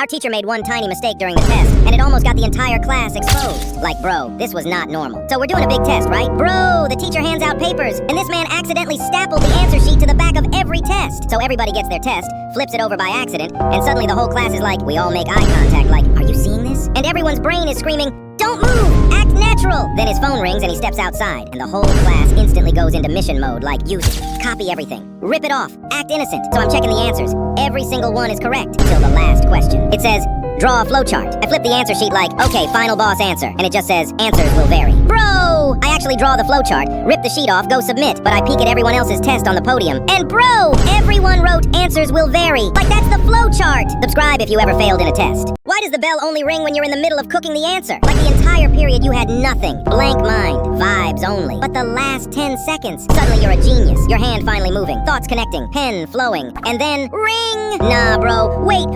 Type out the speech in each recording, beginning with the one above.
Our teacher made one tiny mistake during the test, and it almost got the entire class exposed. Like, bro, this was not normal. So we're doing a big test, right? Bro, the teacher hands out papers, and this man accidentally stapled the answer sheet to the back of every test. So everybody gets their test, flips it over by accident, and suddenly the whole class is like, we all make eye contact like, are you seeing this? And everyone's brain is screaming, don't move! Act natural! Then his phone rings and he steps outside, and the whole class instantly goes into mission mode, like use it, copy everything, rip it off, act innocent. So I'm checking the answers. Every single one is correct, until the last question. It says, draw a flowchart. I flip the answer sheet like, okay, final boss answer, and it just says, answers will vary. Bro! I actually draw the flowchart, rip the sheet off, go submit, but I peek at everyone else's test on the podium, and bro! Everyone wrote answers will vary. Like that's the flowchart! Subscribe if you ever failed in a test. Why does the bell only ring when you're in the middle of cooking the answer? Like the entire period you had nothing. Blank mind, vibes only. But the last 10 seconds, suddenly you're a genius. Your hand finally moving, thoughts connecting, pen flowing, and then ring! Nah, bro, wait.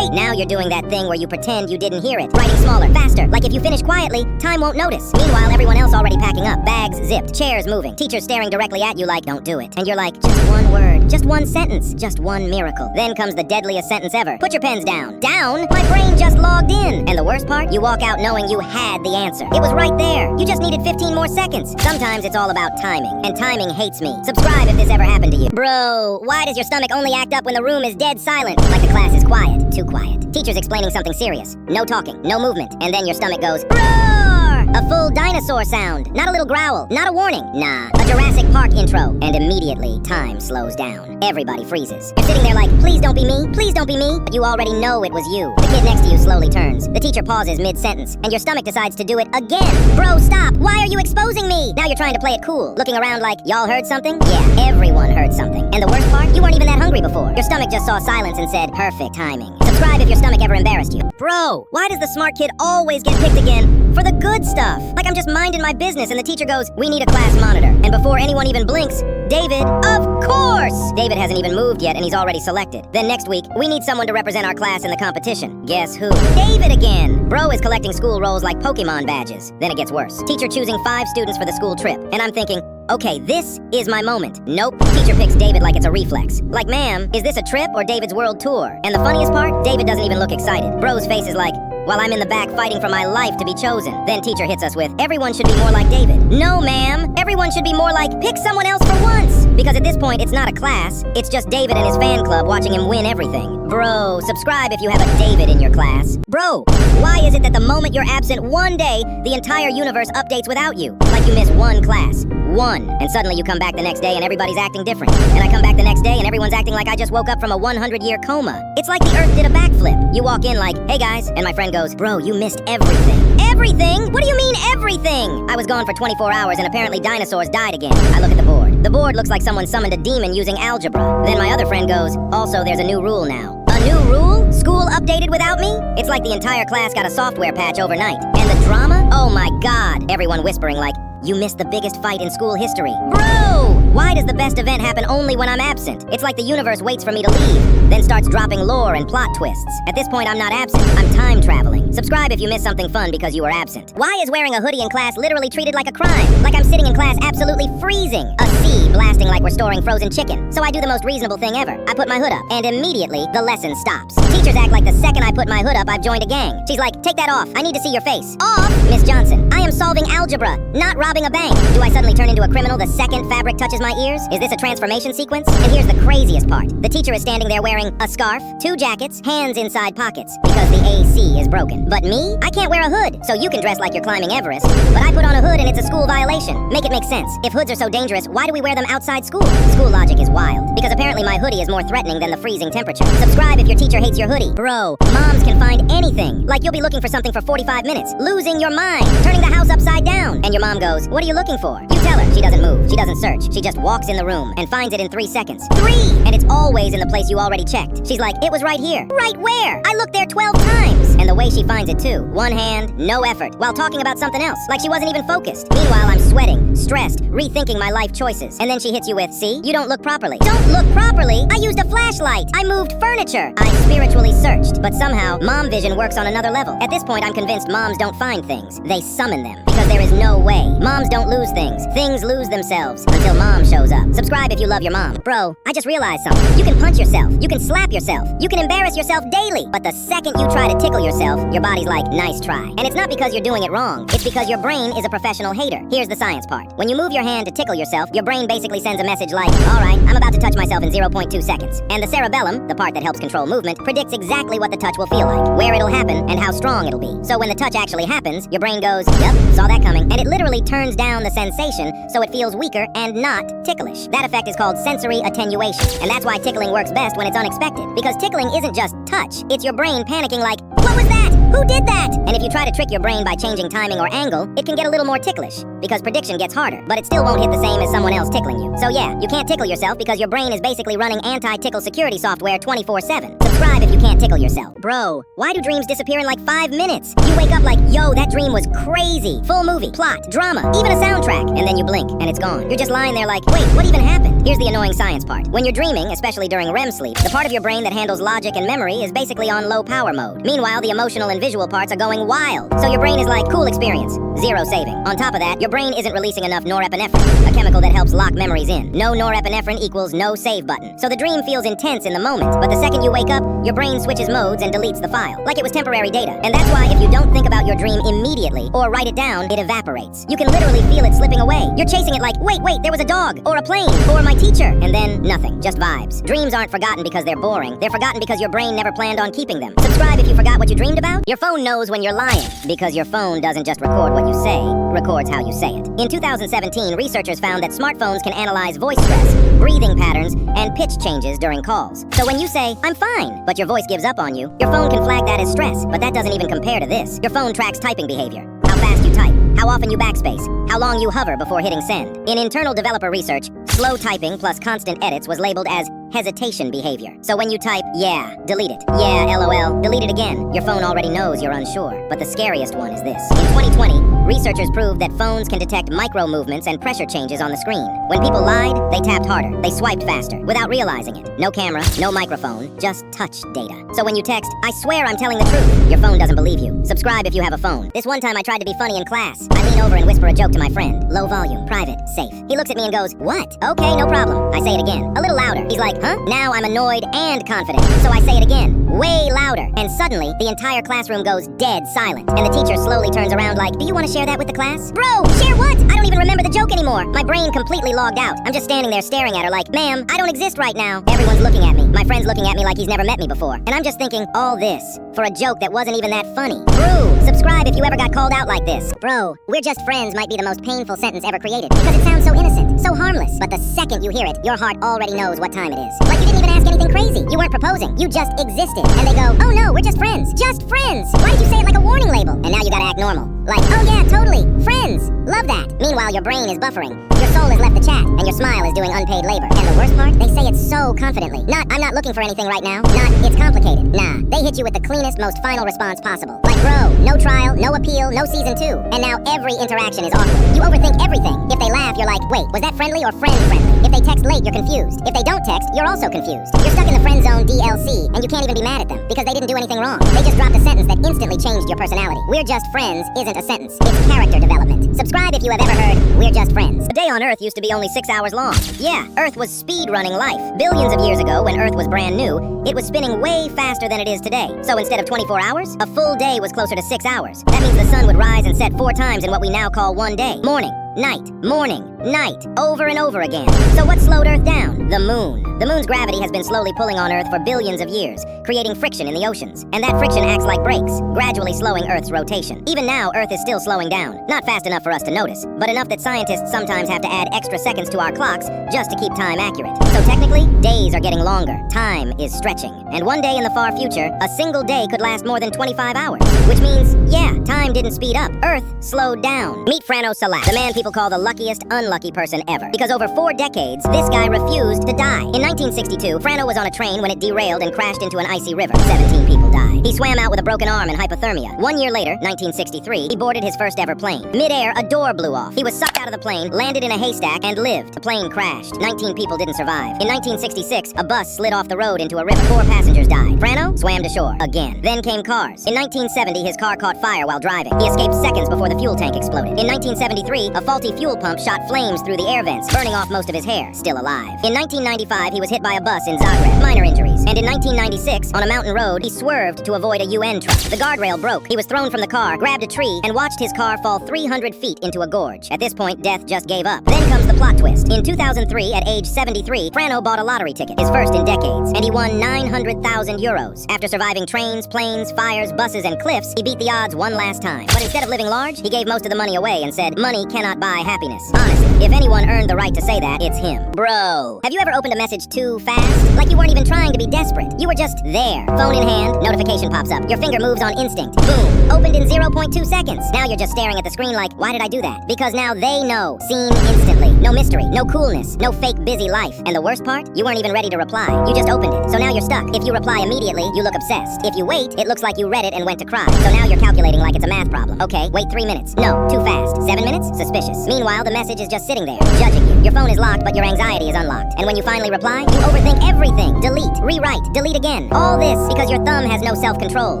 Now you're doing that thing where you pretend you didn't hear it. Writing smaller, faster, like if you finish quietly, time won't notice. Meanwhile, everyone else already packing up, bags zipped, chairs moving, teachers staring directly at you like, don't do it. And you're like, just one word, just one sentence, just one miracle. Then comes the deadliest sentence ever. Put your pens down. Down? My brain just logged in. And the worst part, you walk out knowing you had the answer. It was right there. You just needed 15 more seconds. Sometimes it's all about timing, and timing hates me. Subscribe if this ever happened to you. Bro, why does your stomach only act up when the room is dead silent? Like the class is quiet, too quiet. Teacher's explaining something serious. No talking, no movement, and then your stomach goes, roar! A full dinosaur sound. Not a little growl, not a warning. Nah, a Jurassic Park intro. And immediately, time slows down. Everybody freezes. You're sitting there like, please don't be me, please don't be me. But you already know it was you. The kid next to you slowly turns. The teacher pauses mid-sentence, and your stomach decides to do it again. Bro, stop! Why are you exposing me? Now you're trying to play it cool, looking around like, y'all heard something? Yeah, everyone heard something. And the worst part, you weren't even that hungry before. Your stomach just saw silence and said, perfect timing. Subscribe if your stomach ever embarrassed you. Bro, why does the smart kid always get picked again? For the good stuff. Like I'm just minding my business and the teacher goes, we need a class monitor. And before anyone even blinks, David, of course! David hasn't even moved yet and he's already selected. Then next week, we need someone to represent our class in the competition. Guess who? David again! Bro is collecting school rolls like Pokemon badges. Then it gets worse. Teacher choosing 5 students for the school trip. And I'm thinking, okay, this is my moment. Nope. Teacher picks David like it's a reflex. Like, ma'am, is this a trip or David's world tour? And the funniest part, David doesn't even look excited. Bro's face is like, while I'm in the back fighting for my life to be chosen. Then teacher hits us with, everyone should be more like David. No, ma'am. Everyone should be more like, pick someone else for once. Because at this point, it's not a class. It's just David and his fan club watching him win everything. Bro, subscribe if you have a David in your class. Bro, why is it that the moment you're absent one day, the entire universe updates without you? Like you miss one class. One. And suddenly you come back the next day and everybody's acting different. And I come back the next day and everyone's acting like I just woke up from a 100-year coma. It's like the earth did a backflip. You walk in like, hey guys, and my friend goes, bro, you missed everything. Everything? What do you mean everything? I was gone for 24 hours and apparently dinosaurs died again. I look at the board. The board looks like someone summoned a demon using algebra. Then my other friend goes, also there's a new rule now. A new rule? School updated without me? It's like the entire class got a software patch overnight. And the drama? Oh my god. Everyone whispering like, you missed the biggest fight in school history. Bro! Why does the best event happen only when I'm absent? It's like the universe waits for me to leave, then starts dropping lore and plot twists. At this point, I'm not absent. I'm time traveling. Subscribe if you missed something fun because you were absent. Why is wearing a hoodie in class literally treated like a crime? Like I'm sitting in class absolutely freezing. A sea blasting like we're storing frozen chicken. So I do the most reasonable thing ever. I put my hood up, and immediately, the lesson stops. Teachers act like the second I put my hood up, I've joined a gang. She's like, take that off. I need to see your face. Off? Miss Johnson, I am solving algebra, not robbing a bank. Do I suddenly turn into a criminal the second fabric touches my ears? Is this a transformation sequence? And here's the craziest part. The teacher is standing there wearing a scarf, 2 jackets, hands inside pockets, because the AC is broken. But me? I can't wear a hood, so you can dress like you're climbing Everest. But I put on a hood and it's a school violation. Make it make sense. If hoods are so dangerous, why do we wear them outside school? School logic is wild, because apparently my hoodie is more threatening than the freezing temperature. Subscribe if your teacher hates your hoodie. Bro, moms can find anything. Like you'll be looking for something for 45 minutes, losing your mind, turning the house upside down. And your mom goes, what are you looking for? You tell her. She doesn't move. She doesn't search. She just walks in the room and finds it in 3 seconds. 3! And it's always in the place you already checked. She's like, it was right here. Right where? I looked there 12 times. And the way she finds it too. One hand, no effort, while talking about something else. Like she wasn't even focused. Meanwhile, I'm sweating, stressed, rethinking my life choices. And then she hits you with, see? You don't look properly. Don't look properly? I used a flashlight. I moved furniture. I spiritually searched. But somehow, mom vision works on another level. At this point, I'm convinced moms don't find things. They summon them. Because there is no way. Moms don't lose things. Things lose themselves until mom shows up. Subscribe if you love your mom. Bro, I just realized something. You can punch yourself. You can slap yourself. You can embarrass yourself daily. But the second you try to tickle yourself, your body's like, nice try. And it's not because you're doing it wrong. It's because your brain is a professional hater. Here's the science part. When you move your hand to tickle yourself, your brain basically sends a message like, alright, I'm about to touch myself in 0.2 seconds. And the cerebellum, the part that helps control movement, predicts exactly what the touch will feel like, where it'll happen, and how strong it'll be. So when the touch actually happens, your brain goes, yep, saw that coming. And it literally turns down the sensation so it feels weaker and not ticklish. That effect is called sensory attenuation. And that's why tickling works best when it's unexpected. Because tickling isn't just touch, it's your brain panicking like, what was that? Who did that? And if you try to trick your brain by changing timing or angle, it can get a little more ticklish. Because prediction gets harder, but it still won't hit the same as someone else tickling you. So yeah, you can't tickle yourself because your brain is basically running anti-tickle security software 24/7. Subscribe if you can't tickle yourself. Bro, why do dreams disappear in like 5 minutes? You wake up like, yo, that dream was crazy. Full movie, plot, drama, even a soundtrack. And then you blink, and it's gone. You're just lying there like, wait, what even happened? Here's the annoying science part. When you're dreaming, especially during REM sleep, the part of your brain that handles logic and memory is basically on low power mode. Meanwhile, the emotional and visual parts are going wild. So your brain is like, cool experience, zero saving. On top of that, your brain isn't releasing enough norepinephrine, a chemical that helps lock memories in. No norepinephrine equals no save button. So the dream feels intense in the moment, but the second you wake up, your brain switches modes and deletes the file, like it was temporary data. And that's why if you don't think about your dream immediately or write it down, it evaporates. You can literally feel it slipping away. You're chasing it like, wait, there was a dog, or a plane, or my teacher, and then nothing, just vibes. Dreams aren't forgotten because they're boring. They're forgotten because your brain never planned on keeping them. Subscribe if you forgot what you dreamed about. Your phone knows when you're lying, because your phone doesn't just record what you say, records how you say it. In 2017, researchers found that smartphones can analyze voice stress, breathing patterns, and pitch changes during calls. So when you say, I'm fine, but your voice gives up on you, your phone can flag that as stress, but that doesn't even compare to this. Your phone tracks typing behavior, how fast you type, how often you backspace, how long you hover before hitting send. In internal developer research, slow typing plus constant edits was labeled as hesitation behavior. So when you type, yeah, delete it. Yeah, LOL, delete it again. Your phone already knows you're unsure. But the scariest one is this. In 2020, researchers proved that phones can detect micro movements and pressure changes on the screen. When people lied, they tapped harder. They swiped faster, without realizing it. No camera, no microphone, just touch data. So when you text, I swear I'm telling the truth, your phone doesn't believe you. Subscribe if you have a phone. This one time I tried to be funny in class. I lean over and whisper a joke to my friend. Low volume, private, safe. He looks at me and goes, what? Okay, no problem. I say it again, a little louder. He's like, huh? Now I'm annoyed and confident. So I say it again, way louder. And suddenly, the entire classroom goes dead silent. And the teacher slowly turns around like, do you want to share that with the class? Bro, share what? I don't even remember the joke anymore. My brain completely logged out. I'm just standing there staring at her like, ma'am, I don't exist right now. Everyone's looking at me. My friend's looking at me like he's never met me before. And I'm just thinking, all this for a joke that wasn't even that funny. Bro, subscribe if you ever got called out like this. Bro, we're just friends might be the most painful sentence ever created because it sounds so innocent, so harmless. But the second you hear it, your heart already knows what time it is. Like you didn't even ask anything crazy. You weren't proposing. You just existed. And they go, oh no, we're just friends. Just friends. Why did you say it like a warning label? And now you gotta act normal. Like, oh yeah, totally. Friends. Love that. Meanwhile, your brain is buffering. Your soul has left the chat, and your smile is doing unpaid labor. And the worst part? They say it so confidently. Not, I'm not looking for anything right now. Not, it's complicated. Nah, they hit you with the cleanest, most final response possible. Like, bro, no trial, no appeal, no season 2. And now every interaction is awkward. You overthink everything. If they laugh, you're like, wait, was that friendly or friendly? If they text late, you're confused. If they don't text, you're also confused. You're stuck in the friend zone DLC, and you can't even be mad at them, because they didn't do anything wrong. They just dropped a sentence that instantly changed your personality. We're just friends isn't a sentence. It's character development. Subscribe if you have ever heard, we're just friends. A day on Earth used to be only 6 hours long. Yeah, Earth was speed running life. Billions of years ago, when Earth was brand new, it was spinning way faster than it is today. So instead of 24 hours, a full day was closer to 6 hours. That means the sun would rise and set 4 times in what we now call one day. Morning, night, morning, night, over and over again. So what slowed Earth down? The moon. The moon's gravity has been slowly pulling on Earth for billions of years, creating friction in the oceans. And that friction acts like brakes, gradually slowing Earth's rotation. Even now, Earth is still slowing down. Not fast enough for us to notice, but enough that scientists sometimes have to add extra seconds to our clocks just to keep time accurate. So technically, days are getting longer. Time is stretching. And one day in the far future, a single day could last more than 25 hours. Which means, yeah, time didn't speed up. Earth slowed down. Meet Frano Salat, the man people call the luckiest, unluckiest unlucky person ever. Because over 4 decades, this guy refused to die. In 1962, Frano was on a train when it derailed and crashed into an icy river. 17 people died. He swam out with a broken arm and hypothermia. 1 year later, 1963, he boarded his first ever plane. Mid-air, a door blew off. He was sucked out of the plane, landed in a haystack, and lived. The plane crashed. 19 people didn't survive. In 1966, a bus slid off the road into a river. 4 passengers died. Frano swam to shore again. Then came cars. In 1970, his car caught fire while driving. He escaped seconds before the fuel tank exploded. In 1973, a faulty fuel pump shot flames through the air vents, burning off most of his hair. Still alive. In 1995, he was hit by a bus in Zagreb. Minor injuries. And in 1996, on a mountain road, he swerved to avoid a UN truck. The guardrail broke. He was thrown from the car, grabbed a tree, and watched his car fall 300 feet into a gorge. At this point, death just gave up. Then comes the plot twist. In 2003, at age 73, Frano bought a lottery ticket, his first in decades, and he won 900,000 euros. After surviving trains, planes, fires, buses, and cliffs, he beat the odds one last time. But instead of living large, he gave most of the money away and said, money cannot buy happiness. Honestly, if anyone earned the right to say that, it's him. Bro, have you ever opened a message too fast? Like you weren't even trying to be desperate. You were just there. Phone in hand, notification pops up. Your finger moves on instinct. Boom. Opened in 0.2 seconds. Now you're just staring at the screen like, why did I do that? Because now they know. Seen instantly. No mystery, no coolness, no fake busy life. And the worst part? You weren't even ready to reply. You just opened it. So now you're stuck. If you reply immediately, you look obsessed. If you wait, it looks like you read it and went to cry. So now you're calculating like it's a math problem. Okay, wait 3 minutes. No, too fast. 7 minutes? Suspicious. Meanwhile, the message is just sitting there, judging you. Your phone is locked, but your anxiety is unlocked. And when you finally reply, you overthink everything. Delete, rewrite, delete again. All this because your thumb has no self-control.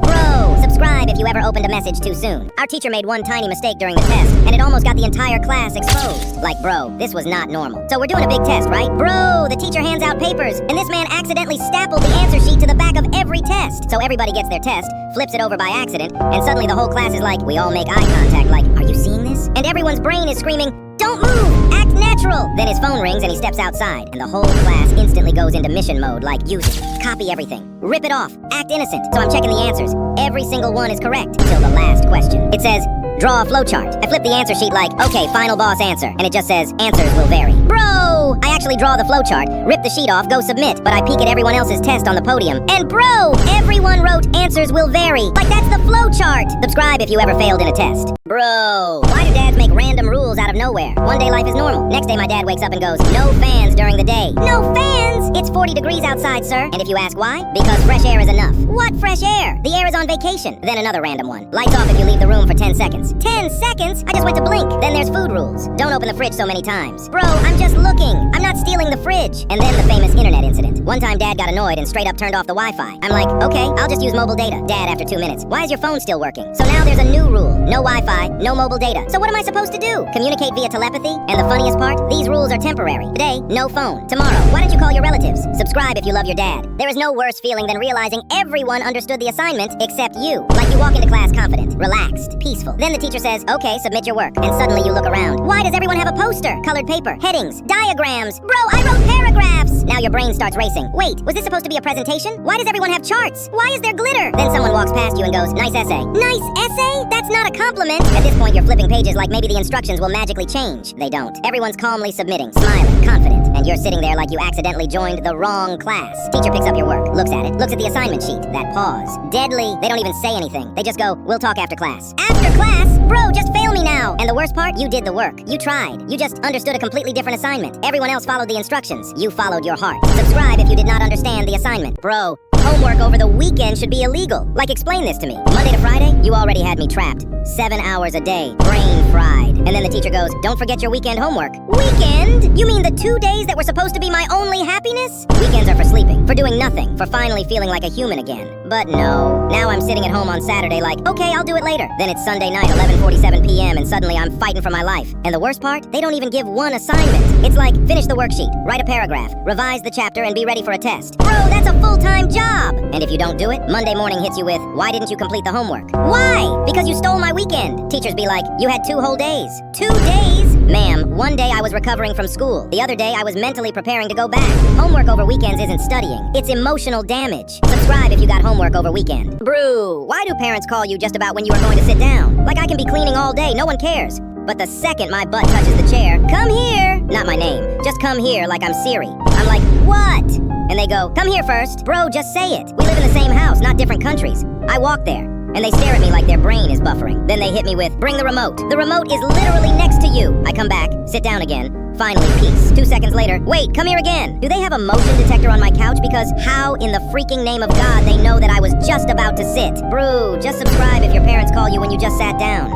Bro, subscribe if you ever opened a message too soon. Our teacher made one tiny mistake during the test, and it almost got the entire class exposed. Like, bro, this was not normal. So we're doing a big test, right? Bro, the teacher hands out papers, and this man accidentally stapled the answer sheet to the back of every test. So everybody gets their test, flips it over by accident, and suddenly the whole class is like, we all make eye contact like, are you seeing this? And everyone's brain is screaming, don't move! Act natural! Then his phone rings and he steps outside, and the whole class instantly goes into mission mode like, use it, copy everything, rip it off, act innocent. So I'm checking the answers. Every single one is correct until the last question. It says, draw a flowchart. I flip the answer sheet like, okay, final boss answer. And it just says, answers will vary. Bro! I actually draw the flowchart, rip the sheet off, go submit, but I peek at everyone else's test on the podium. And bro! Everyone wrote answers will vary. Like that's the flowchart! Subscribe if you ever failed in a test. Bro! Why do dads make random rules out of nowhere? One day life is normal. Next day my dad wakes up and goes, no fans during the day. No fans? It's 40 degrees outside, sir. And if you ask why? Because fresh air is enough. What fresh air? The air is on vacation. Then another random one. Lights off if you leave the room for 10 seconds. 10 seconds? I just went to blink. Then there's food rules. Don't open the fridge so many times. Bro, I'm just looking. I'm not stealing the fridge. And then the famous internet incident. One time dad got annoyed and straight up turned off the Wi-Fi. I'm like, okay, I'll just use mobile data. Dad, after 2 minutes, why is your phone still working? So now there's a new rule. No Wi-Fi, no mobile data. So what am I supposed to do? Communicate via telepathy? And the funniest part? These rules are temporary. Today, no phone. Tomorrow, why don't you call your relatives? Subscribe if you love your dad. There is no worse feeling than realizing everyone understood the assignment except you. Like you walk into class confident, relaxed, peaceful. Then the teacher says, okay, submit your work. And suddenly you look around. Why does everyone have a poster? Colored paper, headings, diagrams. Bro, I wrote paragraphs! Now your brain starts racing. Wait, was this supposed to be a presentation? Why does everyone have charts? Why is there glitter? Then someone walks past you and goes, nice essay. Nice essay? That's not a compliment. At this point you're flipping pages like maybe the instructions will magically change. They don't. Everyone's calmly submitting, smiling, confident, and you're sitting there like you accidentally joined the wrong class. Teacher picks up your work, looks at it, looks at the assignment sheet. That pause. Deadly. They don't even say anything. They just go, we'll talk after class. After class? Bro, just fail me now. And the worst part? You did the work. You tried. You just understood a completely different assignment. Everyone else followed the instructions. You followed your heart. Subscribe if you did not understand the assignment. Bro, homework over the weekend should be illegal. Like, explain this to me. Monday to Friday, you already had me trapped. 7 hours a day, brain fried. And then the teacher goes, don't forget your weekend homework. Weekend? You mean the 2 days that were supposed to be my only happiness? Weekends are for sleeping, for doing nothing, for finally feeling like a human again. But no. Now I'm sitting at home on Saturday like, okay, I'll do it later. Then it's Sunday night, 11:47 p.m., and suddenly I'm fighting for my life. And the worst part? They don't even give one assignment. It's like, finish the worksheet, write a paragraph, revise the chapter, and be ready for a test. Bro, that's a full-time job! And if you don't do it, Monday morning hits you with, why didn't you complete the homework? Why? Because you stole my weekend. Teachers be like, you had 2 whole days. 2 days? Ma'am, one day I was recovering from school. The other day I was mentally preparing to go back. Homework over weekends isn't studying. It's emotional damage. Subscribe if you got homework over weekend. Brew, why do parents call you just about when you are going to sit down? Like I can be cleaning all day, no one cares. But the second my butt touches the chair, come here! Not my name. Just come here like I'm Siri. I'm like, what? And they go, come here first. Bro, just say it. We live in the same house, not different countries. I walk there. and they stare at me like their brain is buffering. Then they hit me with, bring the remote. The remote is literally next to you. I come back, sit down again. Finally, peace. 2 seconds later, wait, come here again. Do they have a motion detector on my couch? Because how in the freaking name of God they know that I was just about to sit? Brew, just subscribe if your parents call you when you just sat down.